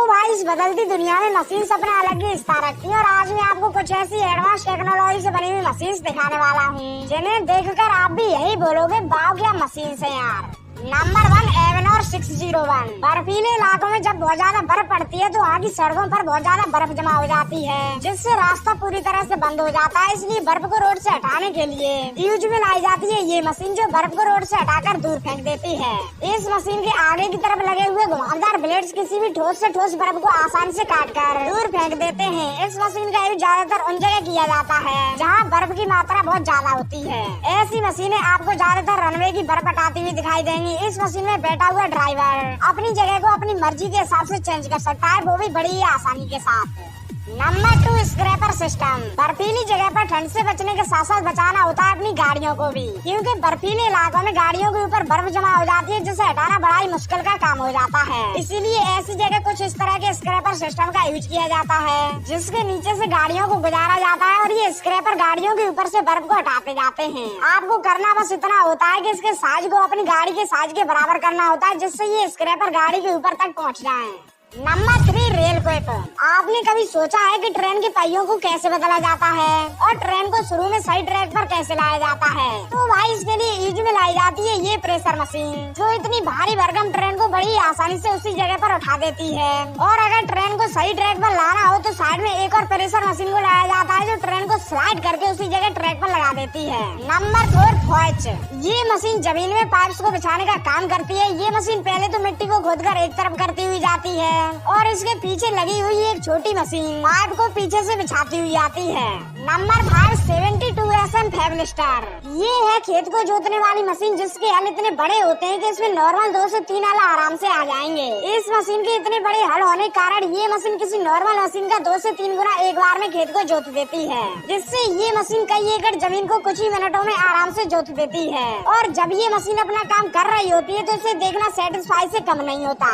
भाई इस बदलती दुनिया में मशीन्स अपना अलग ही हिस्सा रखती है और आज मैं आपको कुछ ऐसी एडवांस टेक्नोलॉजी से बनी हुई मशीन्स दिखाने वाला हूँ जिन्हें देखकर आप भी यही बोलोगे वाव क्या मशीन्स है यार। नंबर 1 एवेनोर 601। बर्फीले इलाकों में जब बहुत ज्यादा बर्फ पड़ती है तो वहाँ की सड़कों पर बहुत ज्यादा बर्फ जमा हो जाती है जिससे रास्ता पूरी तरह से बंद हो जाता है। इसलिए बर्फ को रोड से हटाने के लिए यूज में लाई जाती है ये मशीन जो बर्फ को रोड से हटाकर दूर फेंक देती है। इस मशीन के आगे की तरफ लगे हुए घुमावदार ब्लेड्स किसी भी ठोस से ठोस बर्फ को आसानी से काट कर दूर फेंक देते हैं। इस मशीन का यूज ज्यादातर उन जगह किया जाता है जहाँ बर्फ की मात्रा बहुत ज्यादा होती है। ऐसी मशीनें आपको ज्यादातर रनवे की बर्फ हटाती हुई दिखाई देंगी। इस मशीन में बैठा हुआ ड्राइवर अपनी जगह को अपनी मर्जी के हिसाब से चेंज कर सकता है, वो भी बड़ी आसानी के साथ। Number 2 scraper system. बर्फीली जगह पर ठंड से बचने के साथ साथ बचाना होता है अपनी गाड़ियों को भी, क्योंकि बर्फीले इलाकों में गाड़ियों के ऊपर बर्फ जमा हो जाती है जिसे हटाना बड़ा ही मुश्किल का काम हो जाता है। इसीलिए ऐसी जगह कुछ इस तरह के स्क्रैपर सिस्टम का यूज किया जाता है जिसके नीचे से गाड़ियों को गुजारा जाता है और ये स्क्रैपर गाड़ियों के ऊपर से बर्फ को हटाते जाते हैं। आपको करना बस इतना होता है कि इसके साइज को अपनी गाड़ी के साइज के बराबर करना होता है जिससे ये स्क्रैपर गाड़ी के ऊपर तक पहुँच जाए। Number 3 rail quip. आपने कभी सोचा है कि ट्रेन के पहियों को कैसे बदला जाता है और ट्रेन को शुरू में सही ट्रैक पर कैसे लाया जाता है? तो भाई इसके लिए यूज में लाई जाती है ये प्रेशर मशीन जो इतनी भारी भरकम ट्रेन को बड़ी आसानी से उसी जगह पर उठा देती है। और अगर ट्रेन को सही ट्रैक पर लाना हो तो साइड में एक और प्रेशर मशीन को लाया जाता है जो ट्रेन को स्लाइड करके उसी जगह ट्रैक पर लगा देती है। नंबर 4 फॉइच। ये मशीन जमीन में पाइप्स को बिछाने का काम करती है। ये मशीन पहले तो मिट्टी को खोदकर एक तरफ करती हुई जाती है और इसके पीछे लगी हुई एक छोटी मशीन पाइप को पीछे से बिछाती हुई आती है। Number 5 72 SM फेबलिस्टर। ये है खेत को जोतने वाली मशीन जिसके हल इतने बड़े होते हैं कि इसमें नॉर्मल 2 से 3 हल आराम से आ जाएंगे। इस मशीन के इतने बड़े हल होने के कारण ये मशीन किसी नॉर्मल मशीन का 2 से 3 गुना एक बार में खेत को जोत देती है, जिससे ये मशीन कई एकड़ जमीन को कुछ ही मिनटों में आराम से जोत देती है। और जब ये मशीन अपना काम कर रही होती है तो इसे देखना सेटिस्फाई से कम नहीं होता।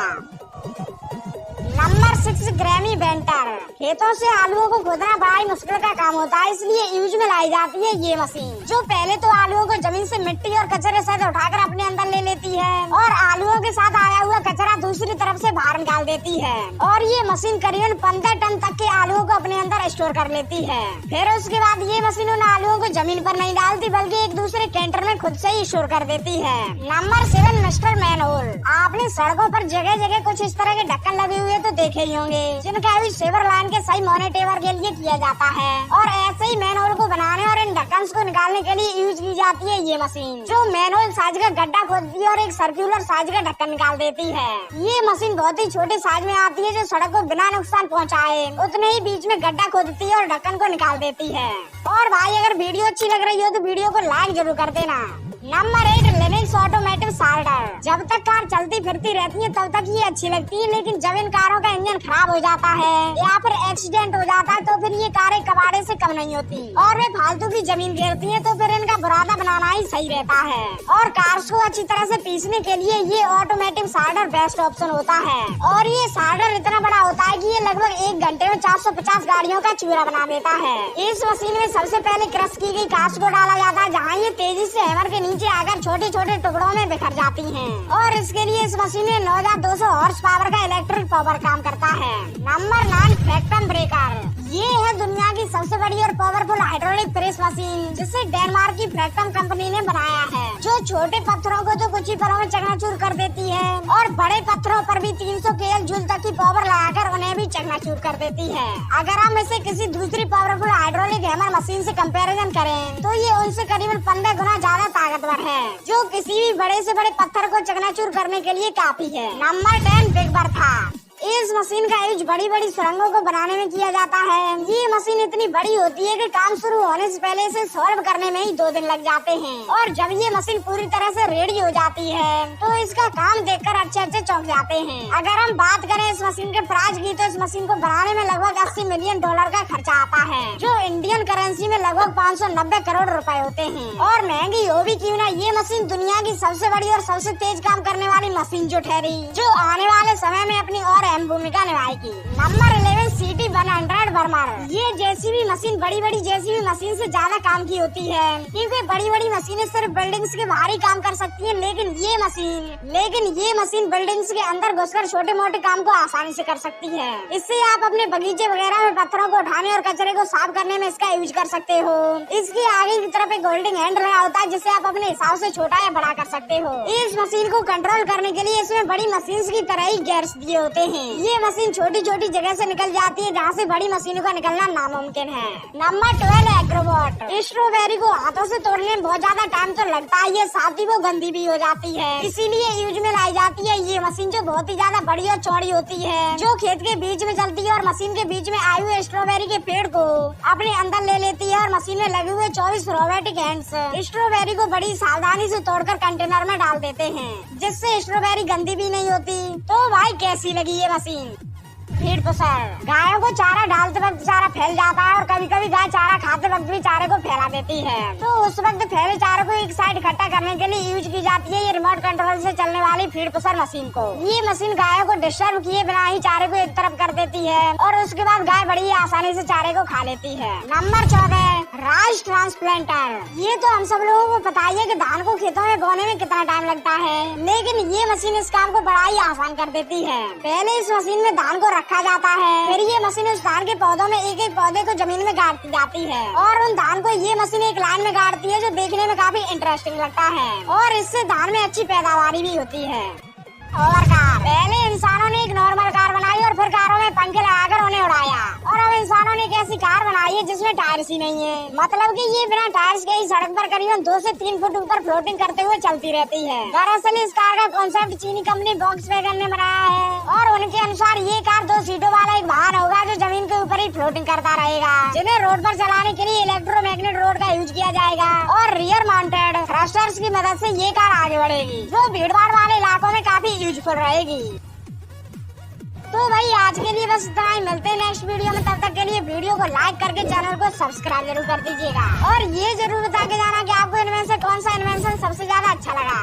Number 6 Grammy banter. खेतों से आलूओं को खोदना बड़ा ही मुश्किल का काम होता है, इसलिए यूज में लाई जाती है ये मशीन जो पहले तो आलूओं को जमीन से मिट्टी और कचरे से उठाकर अपने अंदर ले लेती है और आलूओं के साथ आया हुआ कचरा दूसरी तरफ से बाहर निकाल देती है। और ये मशीन करीबन 15 टन तक के आलूओं को अपने अंदर स्टोर कर लेती है। फिर उसके बाद ये मशीन उन आलूओं को जमीन पर नहीं डालती बल्कि एक दूसरे कैंटर में खुद से ही स्टोर कर देती है। Number 7 mister manhole. आपने सड़कों पर जगह जगह कुछ इस तरह के ढक्कन लगे हुए तो देखे ही होंगे जिनका यूज सेवर लाइन के सही मॉनिटर के लिए किया जाता है। और ऐसे ही मैनहोल को बनाने और इन ढक्कन को निकालने के लिए यूज की जाती है ये मशीन जो मैनहोल साइज का गड्ढा खोदती है और एक सर्कुलर साइज का ढक्कन निकाल देती है। ये मशीन बहुत ही छोटे साइज में आती है जो सड़क को बिना नुकसान पहुँचाए उतने ही बीच में गड्ढा खोदती है और ढक्कन को निकाल देती है। और भाई अगर वीडियो अच्छी लग रही हो तो वीडियो को लाइक जरूर कर देना। Number 8 Linux automatic solder. जब तक कार चलती फिरती रहती है तब तक ये अच्छी लगती है, लेकिन जब इन कारों का इंजन खराब हो जाता है या फिर एक्सीडेंट हो जाता है तो फिर ये कारें कबाड़े से कम नहीं होती और वे फालतू की जमीन घेरती हैं, तो फिर इनका बुरादा बनाना ही सही रहता है। और कार्स को अच्छी तरह से पीसने के लिए ये ऑटोमेटिक साल्डर बेस्ट ऑप्शन होता है। और ये साल्डर इतना बड़ा होता है कि ये लगभग 1 घंटे में 450 गाड़ियों का चूरा बना देता है। इस मशीन में सबसे पहले क्रश की गई कांच को डाला जाता है जहाँ ये तेजी से हैमर के नीचे आकर छोटे छोटे टुकड़ों में बिखर जाती हैं। और इसके लिए इस मशीन में 9200 हॉर्स पावर का इलेक्ट्रिक पावर काम करता है। Number 9 Fractum breaker. ये है दुनिया की सबसे बड़ी और पावरफुल हाइड्रोलिक प्रेस मशीन जिसे डेनमार्क की फ्रैक्टम कंपनी ने बनाया है, जो छोटे पत्थरों को तो कुछ ही पलों में चकनाचूर कर देती है और बड़े पत्थरों पर भी 300 kL जूल तक की पावर लगाकर उन्हें भी चकनाचूर कर देती है। अगर हम इसे किसी दूसरी पावरफुल हाइड्रोलिक हैमर मशीन से कंपैरिजन करें तो ये उनसे करीबन 15 गुना ज्यादा ताकतवर है, जो किसी भी बड़े से बड़े पत्थर को चकनाचूर करने के लिए काफी है। Number 10 big Bertha. इस मशीन का यूज बड़ी बड़ी सुरंगों को बनाने में किया जाता है। ये मशीन इतनी बड़ी होती है कि काम शुरू होने से पहले इसे सॉल्व करने में ही 2 दिन लग जाते हैं। और जब ये मशीन पूरी तरह से रेडी हो जाती है तो इसका काम देखकर अच्छे चौंक जाते हैं। अगर हम बात करें इस मशीन के प्राइस की तो इस मशीन को बनाने में लगभग $80 मिलियन का खर्चा आता है, जो इंडियन करेंसी में लगभग 590 करोड़ रुपए होते हैं। और महंगी हो भी क्यों ना, ये मशीन दुनिया की सबसे बड़ी और सबसे तेज काम करने वाली मशीन जो ठहरी, जो आने वाले हुए समय में अपनी और अहम भूमिका निभाएगी। Number 11 CT-100 बर्मर। ये जेसीबी मशीन बड़ी बड़ी जेसीबी मशीन से ज्यादा काम की होती है, क्योंकि बड़ी बड़ी मशीनें सिर्फ बिल्डिंग्स के बाहर ही काम कर सकती है, लेकिन ये मशीन बिल्डिंग्स के अंदर घुसकर छोटे मोटे काम को आसानी से कर सकती है। इससे आप अपने बगीचे वगैरह में पत्थरों को उठाने और कचरे को साफ करने में इसका यूज कर सकते हो। इसके आगे की तरफ एक होल्डिंग हैंड लगा होता है, जिससे आप अपने हिसाब से छोटा या बड़ा कर सकते हो। इस मशीन को कंट्रोल करने के लिए इसमें बड़ी मशीन की तरह ही गियर्स दिए होते हैं। ये मशीन छोटी छोटी जगह से निकल जाती है, जहाँ से बड़ी मशीनों का निकलना नामुमकिन है। नंबर 12 एग्रोबॉट। स्ट्रॉबेरी को हाथों से तोड़ने में बहुत ज्यादा टाइम तो लगता है, ये साथ ही वो गंदी भी हो जाती है, इसीलिए यूज में लाई जाती है ये मशीन, जो बहुत ही ज्यादा बड़ी और चौड़ी होती है, जो खेत के बीच में चलती है और मशीन के बीच में आए हुए स्ट्रॉबेरी के पेड़ को अपने अंदर ले लेती है। और मशीन में लगे हुए 24 रोबोटिक हैंड्स स्ट्रॉबेरी को बड़ी सावधानी से तोड़कर कंटेनर में डाल देते हैं, जिससे स्ट्रॉबेरी गंदी भी नहीं होती। तो भाई कैसी लगी ये मशीन? Feed pusher. गायों को चारा डालते वक्त चारा फैल जाता है और कभी कभी गाय चारा खाते वक्त भी चारे को फैला देती है, तो उस वक्त फैले चारे को एक साइड इकट्ठा करने के लिए यूज की जाती है ये रिमोट कंट्रोल से चलने वाली फीड पुशर मशीन को। ये मशीन गायों को डिस्टर्ब किए बिना ही चारे को एक तरफ कर देती है और उसके बाद गाय बड़ी आसानी से चारे को खा लेती है। Number 14 rice transplanter. ये तो हम सब लोगों को पता ही है कि धान को खेतों में बोने में कितना टाइम लगता है, लेकिन ये मशीन इस काम को बड़ा ही आसान कर देती है। पहले इस मशीन में धान को रखा जाता है, फिर ये मशीन उस धान के पौधों में एक एक पौधे को जमीन में गाड़ती जाती है और उन धान को ये मशीन एक लाइन में गाड़ती है, जो देखने में काफी इंटरेस्टिंग लगता है और इससे धान में अच्छी पैदावारी भी होती है। और कार। पहले इंसानों ने एक नॉर्मल कार बनाई और फिर कारों में पंखे लगाकर उन्हें उड़ाया, और अब इंसानों ने एक ऐसी कार बनाई है जिसमें टायर्स ही नहीं है, मतलब कि ये बिना टायर्स के ही सड़क पर करीबन 2 से 3 फुट ऊपर फ्लोटिंग करते हुए चलती रहती है। दरअसल इस कार का कॉन्सेप्ट चीनी कंपनी वॉक्सवैगन ने बनाया है और उनके अनुसार ये कार 2 सीटों वाला एक वाहन होगा जो जमीन के ऊपर ही फ्लोटिंग करता रहेगा, जिन्हें रोड पर चलाने के लिए इलेक्ट्रोमैग्नेट रोड का यूज किया जाएगा और रियर माउंटेड थ्रस्टर्स की मदद से ये कार आगे बढ़ेगी, जो भीड़ भाड़ वाले इलाकों में काफी यूजफुल रहेगी। तो भाई आज के लिए बस इतना ही, मिलते हैं नेक्स्ट वीडियो में। तब तक के लिए वीडियो को लाइक करके चैनल को सब्सक्राइब जरूर कर दीजिएगा और ये जरूर बता के जाना कि आपको इनमें से कौन सा इन्वेंशन सबसे ज्यादा अच्छा लगा।